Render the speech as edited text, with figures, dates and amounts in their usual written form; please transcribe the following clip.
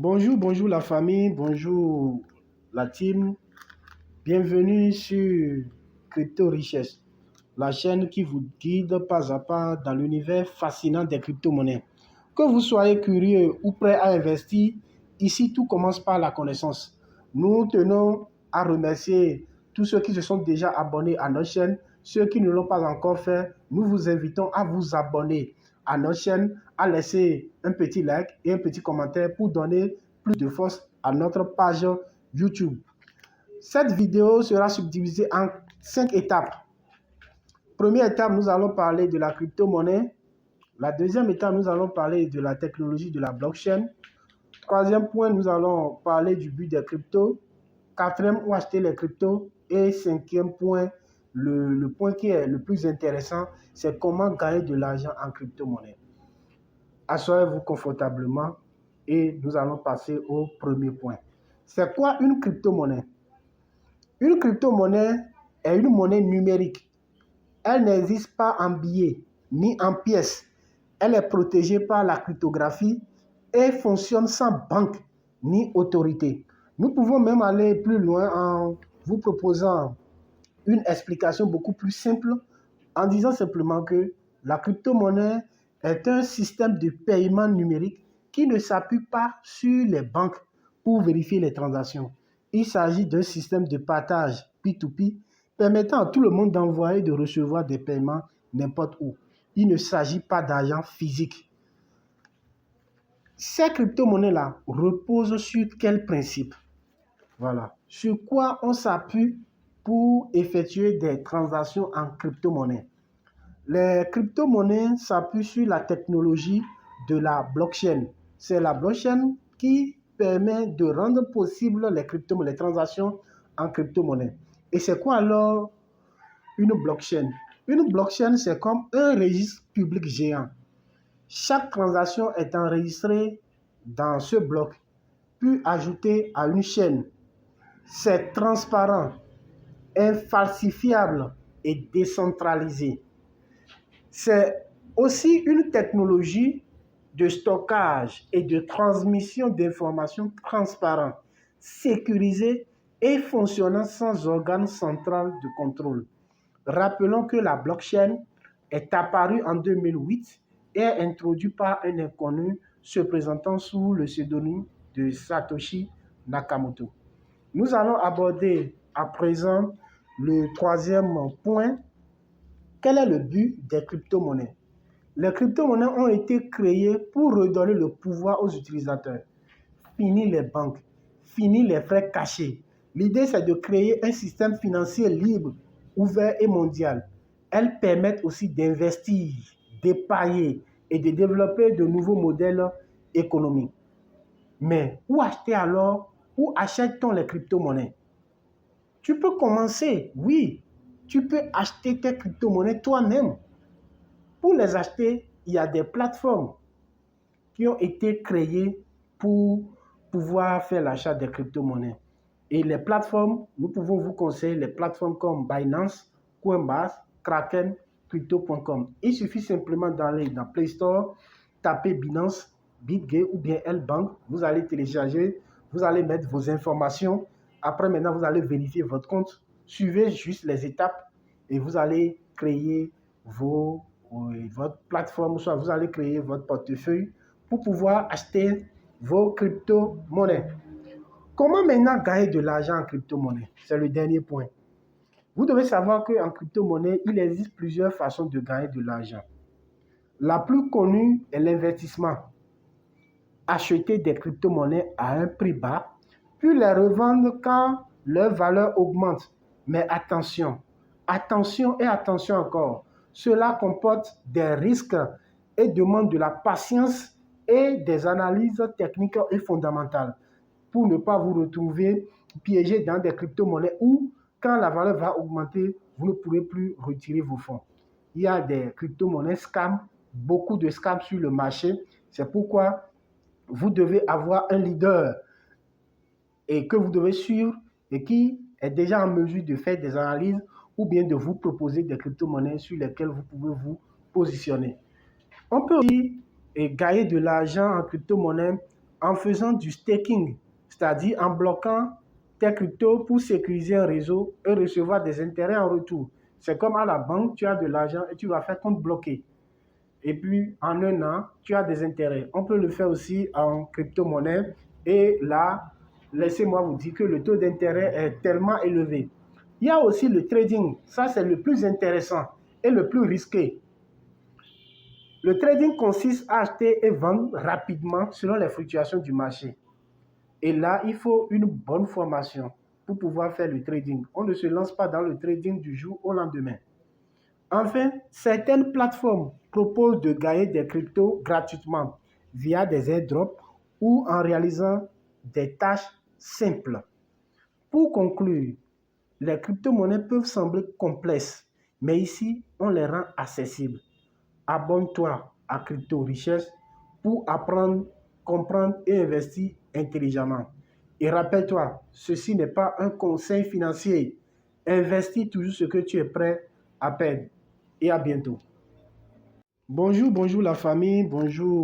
Bonjour la famille, bonjour la team. Bienvenue sur Crypto Richesse, la chaîne qui vous guide pas à pas dans l'univers fascinant des crypto-monnaies. Que vous soyez curieux ou prêt à investir, ici tout commence par la connaissance. Nous tenons à remercier tous ceux qui se sont déjà abonnés à notre chaîne. Ceux qui ne l'ont pas encore fait, nous vous invitons à vous abonner à notre chaîne, à laisser un petit like et un petit commentaire pour donner plus de force à notre page YouTube. Cette vidéo sera subdivisée en 5 étapes. Première étape, nous allons parler de la crypto-monnaie. La deuxième étape, nous allons parler de la technologie de la blockchain. Troisième point, nous allons parler du but des cryptos. Quatrième, où acheter les cryptos. Et cinquième point, le point qui est le plus intéressant, c'est comment gagner de l'argent en crypto-monnaie. Asseyez-vous confortablement et nous allons passer au premier point. C'est quoi une crypto-monnaie? Une crypto-monnaie est une monnaie numérique. Elle n'existe pas en billets ni en pièces. Elle est protégée par la cryptographie et fonctionne sans banque ni autorité. Nous pouvons même aller plus loin en vous proposant une explication beaucoup plus simple en disant simplement que la crypto-monnaie est un système de paiement numérique qui ne s'appuie pas sur les banques pour vérifier les transactions. Il s'agit d'un système de partage P2P permettant à tout le monde d'envoyer et de recevoir des paiements n'importe où. Il ne s'agit pas d'argent physique. Ces crypto-monnaies-là reposent sur quel principe? Voilà. Sur quoi on s'appuie pour effectuer des transactions en crypto-monnaie? Les crypto-monnaies s'appuient sur la technologie de la blockchain. C'est la blockchain qui permet de rendre possible les transactions en crypto-monnaie. Et c'est quoi alors une blockchain? Une blockchain, c'est comme un registre public géant. Chaque transaction est enregistrée dans ce bloc, puis ajoutée à une chaîne. C'est transparent, infalsifiable et décentralisé. C'est aussi une technologie de stockage et de transmission d'informations transparente, sécurisée et fonctionnant sans organe central de contrôle. Rappelons que la blockchain est apparue en 2008 et est introduite par un inconnu se présentant sous le pseudonyme de Satoshi Nakamoto. Nous allons aborder à présent le troisième point. Quel est le but des crypto-monnaies? Les crypto-monnaies ont été créées pour redonner le pouvoir aux utilisateurs. Fini les banques, fini les frais cachés. L'idée, c'est de créer un système financier libre, ouvert et mondial. Elles permettent aussi d'investir, d'épargner et de développer de nouveaux modèles économiques. Mais où acheter alors? Où achète-t-on les crypto-monnaies? Tu peux commencer, oui. Tu peux acheter tes crypto-monnaies toi-même. Pour les acheter, il y a des plateformes qui ont été créées pour pouvoir faire l'achat des crypto-monnaies. Et les plateformes, nous pouvons vous conseiller les plateformes comme Binance, Coinbase, Kraken, Crypto.com. Il suffit simplement d'aller dans Play Store, taper Binance, BitGay ou bien L-Bank. Vous allez télécharger, vous allez mettre vos informations. Après, maintenant, vous allez vérifier votre compte. Suivez juste les étapes et vous allez créer votre plateforme, soit vous allez créer votre portefeuille pour pouvoir acheter vos crypto-monnaies. Comment maintenant gagner de l'argent en crypto-monnaie? C'est le dernier point. Vous devez savoir qu'en crypto-monnaie, il existe plusieurs façons de gagner de l'argent. La plus connue est l'investissement. Acheter des crypto-monnaies à un prix bas, puis les revendre quand leur valeur augmente. Mais attention, attention et attention encore. Cela comporte des risques et demande de la patience et des analyses techniques et fondamentales pour ne pas vous retrouver piégé dans des crypto-monnaies où, quand la valeur va augmenter, vous ne pourrez plus retirer vos fonds. Il y a des crypto-monnaies scam, beaucoup de scams sur le marché. C'est pourquoi vous devez avoir un leader et que vous devez suivre et qui est déjà en mesure de faire des analyses ou bien de vous proposer des crypto-monnaies sur lesquelles vous pouvez vous positionner. On peut aussi gagner de l'argent en crypto-monnaie en faisant du staking, c'est-à-dire en bloquant tes cryptos pour sécuriser un réseau et recevoir des intérêts en retour. C'est comme à la banque, tu as de l'argent et tu vas faire compte bloqué. Et puis, en un an, tu as des intérêts. On peut le faire aussi en crypto-monnaie. Et là, laissez-moi vous dire que le taux d'intérêt est tellement élevé. Il y a aussi le trading. Ça, c'est le plus intéressant et le plus risqué. Le trading consiste à acheter et vendre rapidement selon les fluctuations du marché. Et là, il faut une bonne formation pour pouvoir faire le trading. On ne se lance pas dans le trading du jour au lendemain. Enfin, certaines plateformes proposent de gagner des cryptos gratuitement via des airdrops ou en réalisant des tâches simples. Pour conclure, les crypto-monnaies peuvent sembler complexes, mais ici, on les rend accessibles. Abonne-toi à Crypto Richesse pour apprendre, comprendre et investir intelligemment. Et rappelle-toi, ceci n'est pas un conseil financier. Investis toujours ce que tu es prêt à perdre. Et à bientôt. Bonjour la famille, bonjour.